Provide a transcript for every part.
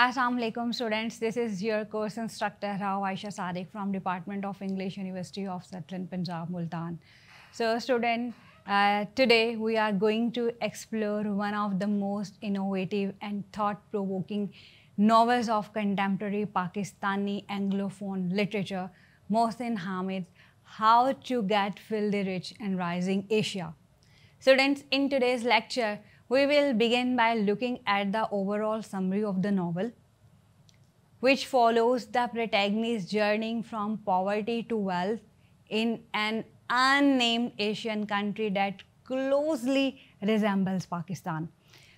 Assalamu alaikum students, this is your course instructor Rao Aisha Sadiq from Department of English, University of Southern Punjab, Multan. So student, today we are going to explore one of the most innovative and thought-provoking novels of contemporary Pakistani Anglophone literature, Mohsin Hamid's How to Get Filthy Rich in Rising Asia. Students, in today's lecture, we will begin by looking at the overall summary of the novel, which follows the protagonist journeying from poverty to wealth in an unnamed Asian country that closely resembles Pakistan.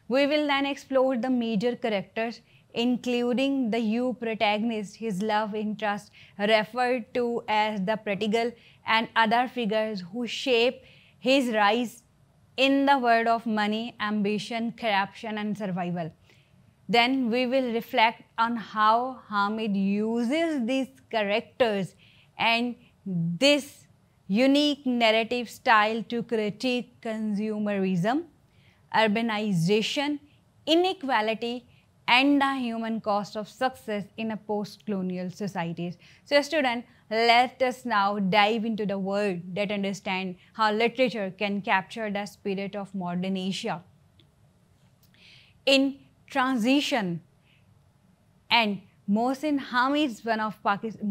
We will then explore the major characters, including the youth protagonist, his love interest, referred to as the prodigal, and other figures who shape his rise in the world of money, ambition, corruption, and survival. Then we will reflect on how Hamid uses these characters and this unique narrative style to critique consumerism, urbanization, inequality, and the human cost of success in a post-colonial societies. So student, let us now dive into the world that understand how literature can capture the spirit of modern Asia in transition. And Mohsin Hamid is one of Pakistan's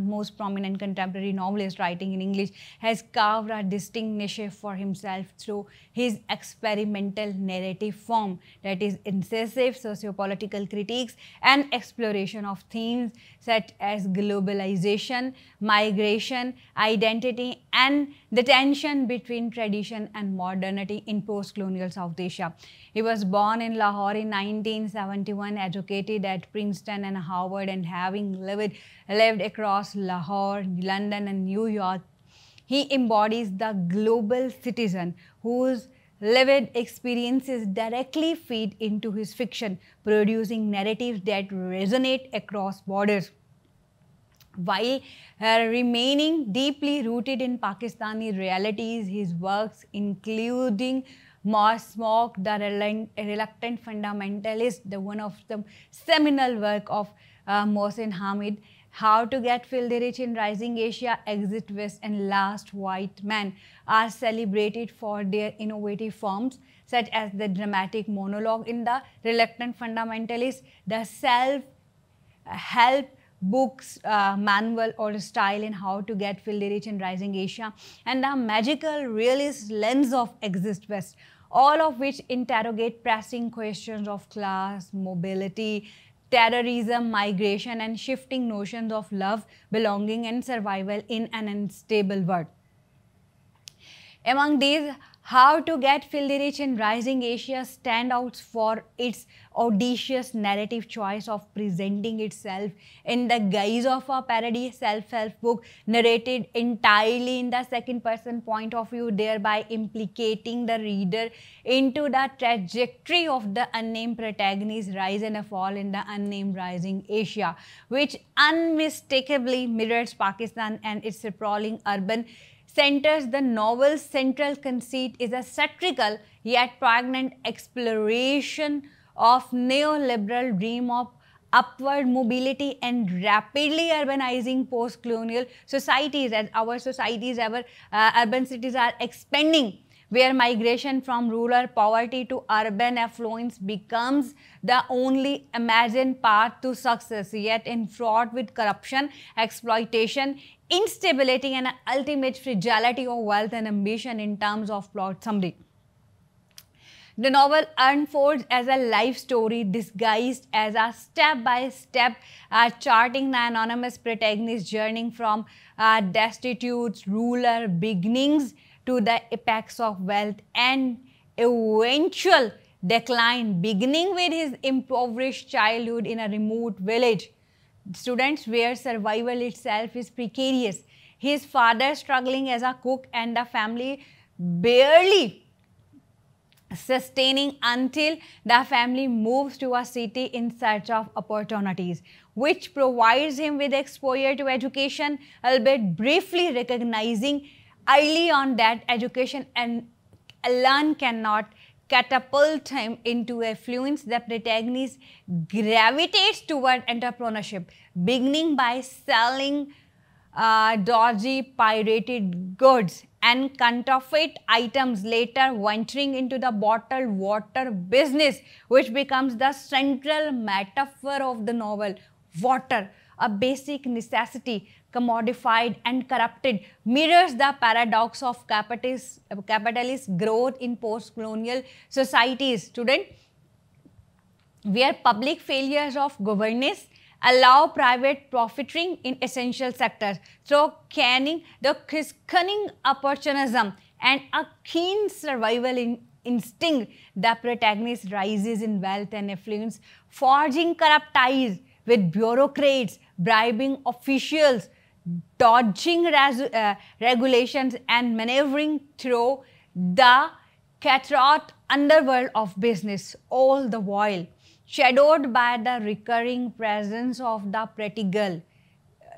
most prominent contemporary novelists writing in English, has carved a distinct niche for himself through his experimental narrative form, that is incisive sociopolitical critiques and exploration of themes such as globalization, migration, identity, and the tension between tradition and modernity in post-colonial South Asia. He was born in Lahore in 1971, educated at Princeton and Harvard, and having lived across Lahore, London, and New York, he embodies the global citizen whose lived experiences directly feed into his fiction, producing narratives that resonate across borders, while remaining deeply rooted in Pakistani realities. His works, including Smoke, the Reluctant Fundamentalist, one of the seminal work of Mohsin Hamid, How to Get Filthy Rich in Rising Asia, Exit West, and Last White Man, are celebrated for their innovative forms, such as the dramatic monologue in The Reluctant Fundamentalist, the self-help books manual or style in How to Get Filthy Rich in Rising Asia, and the magical realist lens of Exit West, all of which interrogate pressing questions of class, mobility, terrorism, migration, and shifting notions of love, belonging, and survival in an unstable world. Among these, How to Get Filthy Rich in Rising Asia stand out for its audacious narrative choice of presenting itself in the guise of a parody self-help book narrated entirely in the second-person point of view, thereby implicating the reader into the trajectory of the unnamed protagonist's rise and fall in the unnamed rising Asia, which unmistakably mirrors Pakistan and its sprawling urban centers. The novel's central conceit is a satirical yet poignant exploration of neoliberal dream of upward mobility and rapidly urbanizing post-colonial societies, as our societies, urban cities are expanding, where migration from rural poverty to urban affluence becomes the only imagined path to success, yet fraught with corruption, exploitation, instability, and ultimate fragility of wealth and ambition. In terms of plot summary, the novel unfolds as a life story disguised as a step-by-step charting the anonymous protagonist journeying from destitute rural beginnings to the apex of wealth and eventual decline, beginning with his impoverished childhood in a remote village, students, where survival itself is precarious. His father struggling as a cook and the family barely sustaining until the family moves to a city in search of opportunities, which provides him with exposure to education, albeit briefly recognizing early on that education and alone cannot catapult him into affluence, the protagonist gravitates toward entrepreneurship, beginning by selling dodgy pirated goods and counterfeit items, later venturing into the bottled water business, which becomes the central metaphor of the novel. Water, a basic necessity, commodified and corrupted, mirrors the paradox of capitalist growth in post-colonial societies. Student, where public failures of governance allow private profiteering in essential sectors. Through cunning opportunism and a keen survival instinct, the protagonist rises in wealth and affluence, forging corrupt ties with bureaucrats, bribing officials, dodging regulations, and maneuvering through the cutthroat underworld of business, all the while shadowed by the recurring presence of the pretty girl,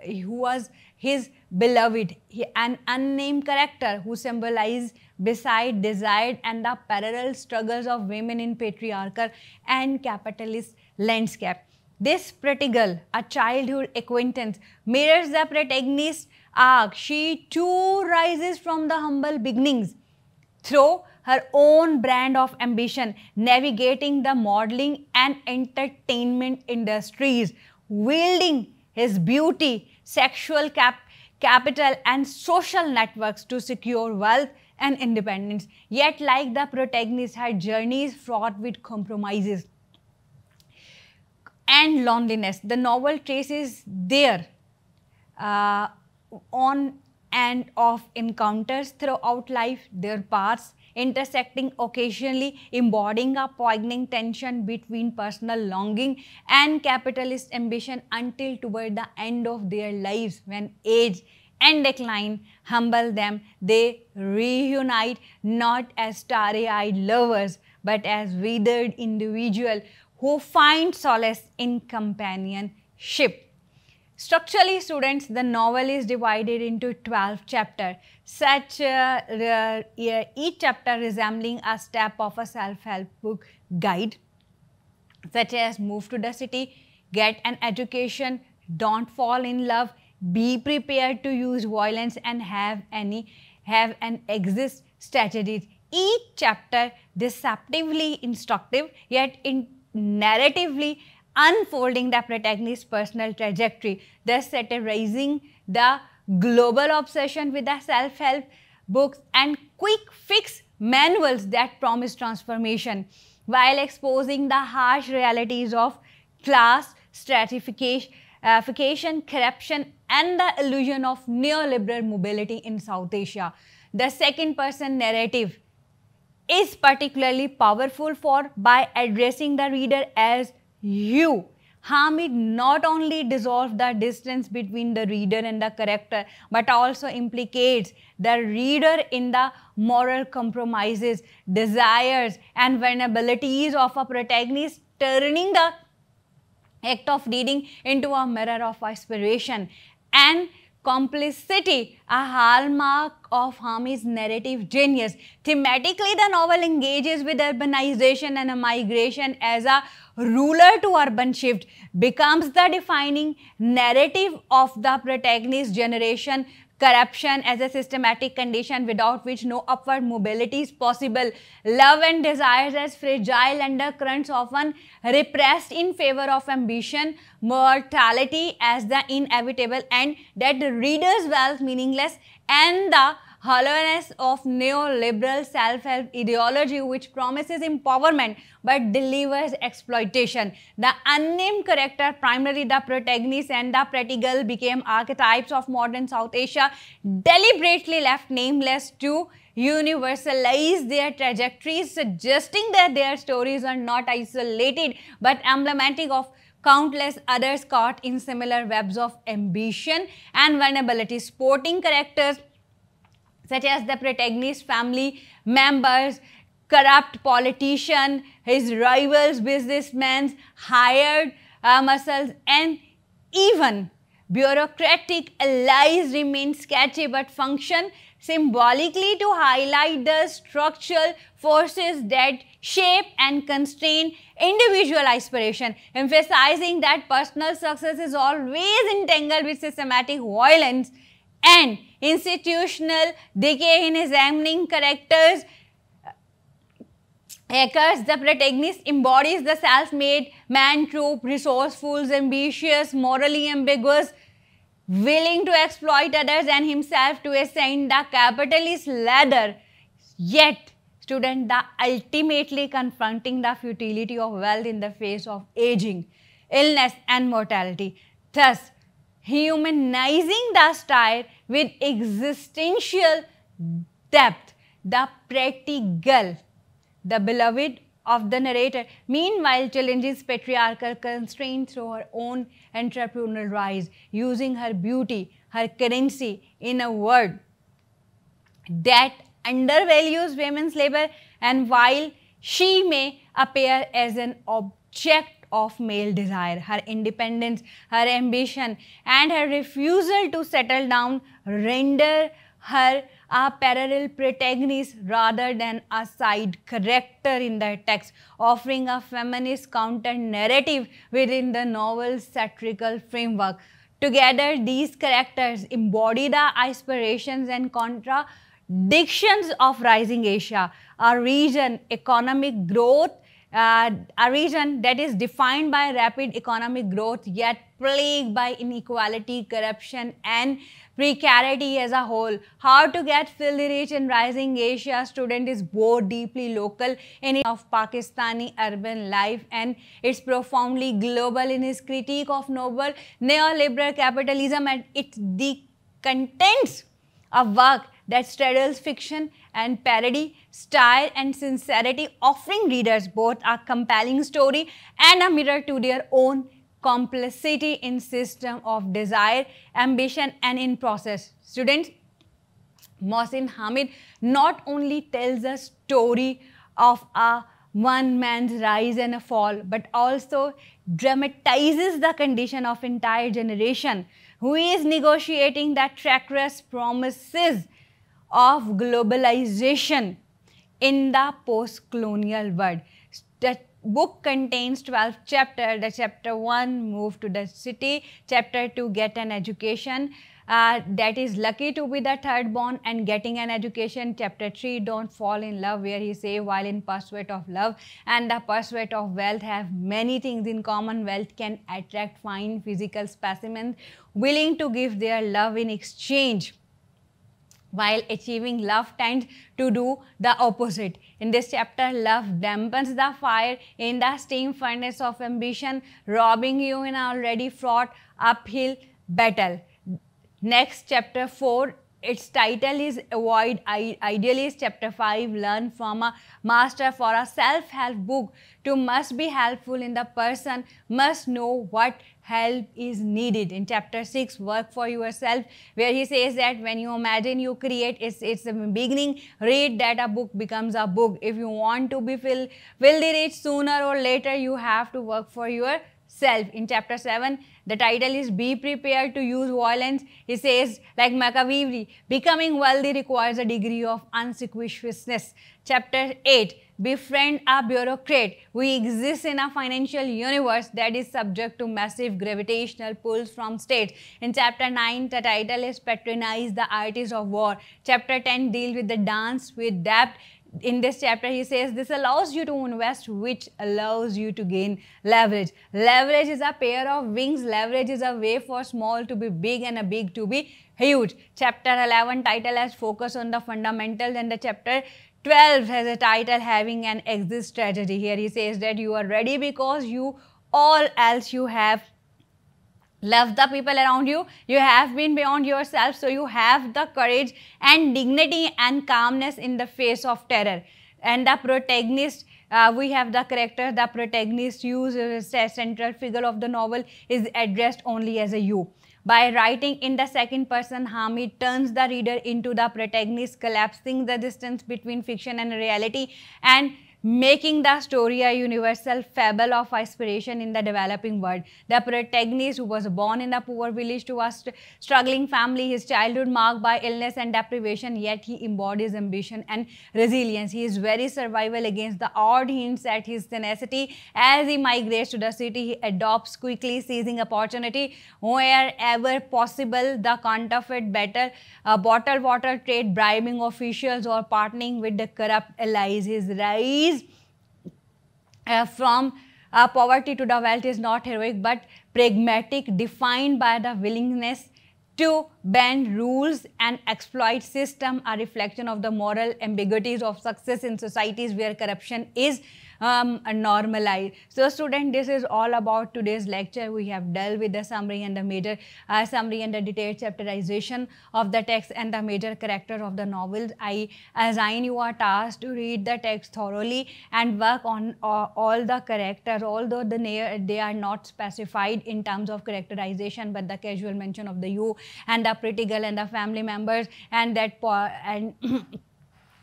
who was his beloved, an unnamed character who symbolized beside desire and the parallel struggles of women in patriarchal and capitalist landscape. This pretty girl, a childhood acquaintance, mirrors the protagonist's arc. She too rises from the humble beginnings through her own brand of ambition, navigating the modeling and entertainment industries, wielding his beauty, sexual capital, and social networks to secure wealth and independence. Yet, like the protagonist, her journey is fraught with compromises and loneliness. The novel traces their on and off encounters throughout life, their paths intersecting occasionally, embodying a poignant tension between personal longing and capitalist ambition until toward the end of their lives, when age and decline humble them, they reunite not as starry-eyed lovers but as withered individuals who find solace in companionship. Structurally, students, the novel is divided into 12 chapters, each chapter resembling a step of a self-help book guide, such as move to the city, get an education, don't fall in love, be prepared to use violence, and have an exit strategy. Each chapter deceptively instructive, yet narratively unfolding the protagonist's personal trajectory, thus satirizing the global obsession with the self-help books and quick fix manuals that promise transformation, while exposing the harsh realities of class stratification, corruption, and the illusion of neoliberal mobility in South Asia. The second-person narrative is particularly powerful by addressing the reader as you. Hamid not only dissolves the distance between the reader and the character, but also implicates the reader in the moral compromises, desires, and vulnerabilities of a protagonist, turning the act of reading into a mirror of aspiration and complicity, a hallmark of Hamid's narrative genius. Thematically, the novel engages with urbanization and migration as a rural to urban shift, becomes the defining narrative of the protagonist's generation, corruption as a systematic condition without which no upward mobility is possible, love and desires as fragile undercurrents often repressed in favor of ambition, mortality as the inevitable end, that the reader's wealth meaningless, and the hollowness of neoliberal self-help ideology which promises empowerment but delivers exploitation. The unnamed character, primarily the protagonist and the pretty girl, became archetypes of modern South Asia, deliberately left nameless to universalize their trajectories, suggesting that their stories are not isolated but emblematic of countless others caught in similar webs of ambition and vulnerability. Sporting characters such as the protagonist's family members, corrupt politician, his rivals, businessmen, hired muscles, and even bureaucratic allies remain sketchy but function symbolically to highlight the structural forces that shape and constrain individual aspiration, emphasizing that personal success is always entangled with systematic violence and institutional decay. In examining characters, Eckers, the protagonist, embodies the self-made man trope, resourceful, ambitious, morally ambiguous, willing to exploit others and himself to ascend the capitalist ladder, yet student, the ultimately confronting the futility of wealth in the face of aging, illness and mortality, thus humanizing the style with existential depth, the practical, the beloved of the narrator, meanwhile challenges patriarchal constraints through her own entrepreneurial rise, using her beauty, her currency in a world that undervalues women's labor, and while she may appear as an object of male desire, her independence, her ambition and her refusal to settle down render her a parallel protagonist rather than a side character in the text, offering a feminist counter-narrative within the novel's satirical framework. Together, these characters embody the aspirations and contradictions of rising Asia, a region economic growth, a region that is defined by rapid economic growth yet plagued by inequality, corruption and precarity as a whole. How to Get Filthy Rich in Rising Asia student is both deeply local in of Pakistani urban life and it's profoundly global in his critique of noble neoliberal capitalism and its the contents of work that straddles fiction and parody, style and sincerity, offering readers both a compelling story and a mirror to their own complexity in system of desire, ambition and in process. Students, Mohsin Hamid not only tells a story of a one man's rise and a fall, but also dramatizes the condition of entire generation who is negotiating the treacherous promises of globalization in the post-colonial world. The book contains 12 chapters. The chapter 1, Move to the City. Chapter 2, Get an Education. That is lucky to be the third born and getting an education. Chapter 3, Don't Fall in Love, where he says while in pursuit of love and the pursuit of wealth have many things in common. Wealth can attract fine physical specimens willing to give their love in exchange, while achieving love tends to do the opposite. In this chapter, love dampens the fire in the steam furnace of ambition, robbing you in an already fraught uphill battle. Next, chapter 4, its title is Avoid Idealists. Chapter 5, Learn from a Master. For a self-help book to must be helpful in the person must know what help is needed. In chapter 6, Work for Yourself, where he says that when you imagine, you create. It's the beginning. Read that a book becomes a book. If you want to be filthy rich sooner or later, you have to work for yourself. In chapter 7, the title is Be Prepared to Use Violence. He says, like Machiavelli, becoming wealthy requires a degree of unscrupulousness. Chapter 8, Befriend a Bureaucrat. We exist in a financial universe that is subject to massive gravitational pulls from states. In chapter 9, the title is Patronize the Artist of War. Chapter 10 deals with the dance with debt. In this chapter, he says this allows you to invest, which allows you to gain leverage. Leverage is a pair of wings. Leverage is a way for small to be big and a big to be huge. Chapter 11 title has Focus on the Fundamentals, and the chapter 12 has a title having an exit strategy. Here he says that you are ready because you all else you have love the people around you. You have been beyond yourself, so you have the courage and dignity and calmness in the face of terror. And the protagonist, we have the character, the protagonist used as a central figure of the novel is addressed only as a you. By writing in the second person, Hamid turns the reader into the protagonist, collapsing the distance between fiction and reality and making the story a universal fable of aspiration in the developing world. The protagonist, who was born in a poor village to a struggling family, his childhood marked by illness and deprivation, yet he embodies ambition and resilience. He is very survival against the odd hints at his tenacity. As he migrates to the city, he adopts quickly, seizing opportunity wherever possible. The counterfeit better, bottled water trade, bribing officials, or partnering with the corrupt allies. His rise from poverty to the wealth is not heroic but pragmatic, defined by the willingness to bend rules and exploit system, a reflection of the moral ambiguities of success in societies where corruption is normalized. So student, this is all about today's lecture. We have dealt with the summary and the major summary and the detailed chapterization of the text and the major character of the novels. I assign you a task to read the text thoroughly and work on all the characters, although they are not specified in terms of characterization, but the casual mention of the you and the pretty girl and the family members and that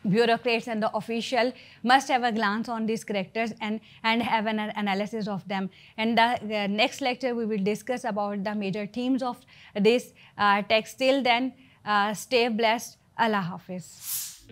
bureaucrats and the official must have a glance on these characters and have an analysis of them. And the next lecture we will discuss about the major themes of this text. Till then, stay blessed. Allah Hafiz.